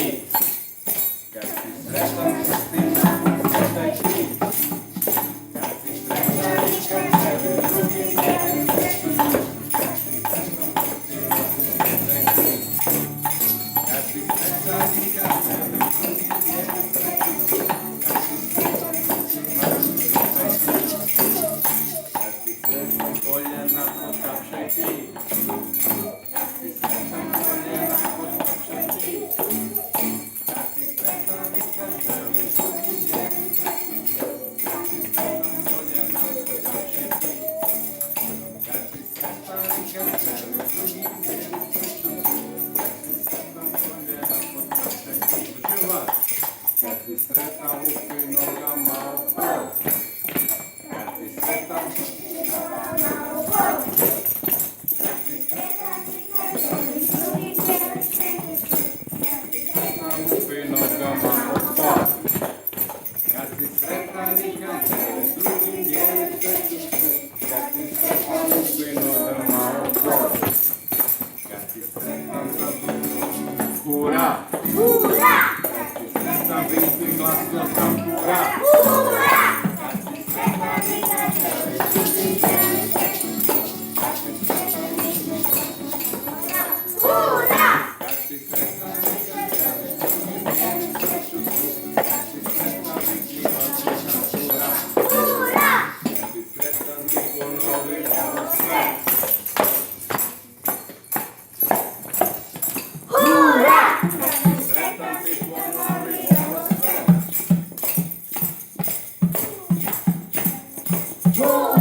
Kad si sretan sa tim da ti, kad si sretan i kad tebi drugi vjeruju, kad si sretan sa tim da ti, kad si sretan i kad tebi drugi vjeruju, kad si sretan sa tim da ti, kad si sretan koljena potapšaj ti, kad si sretan koljena potapšaj ti. Kad si sretan lupi nogama u pol, kad si sretan nogama u pol, kad si sretan lupi nogama u pol, kad si sretan i kad tebi drugim dijeli svetu, kad si sretan lupi nogama u pol, kad si sretan za drugim, hura! Hura! Sretan vidim glasno sam hura! Hura! Kad si sretan i kad tebi drugim dijeli svetu, kad si sretan lupi nogama u pol, hura! Kad si sretan i kad tebi drugim dijeli svetu, kad si sretan vidim glasno sam hura! Hura! Kad si sretan ti ponovi ovo sve. Hura! Kad si sretan ti ponovi ovo sve. Hura!